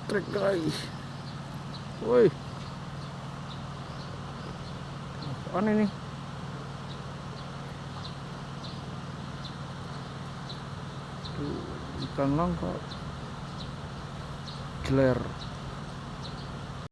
trek guys. Woi, apaan ini? Tuh, ikan langka jeler.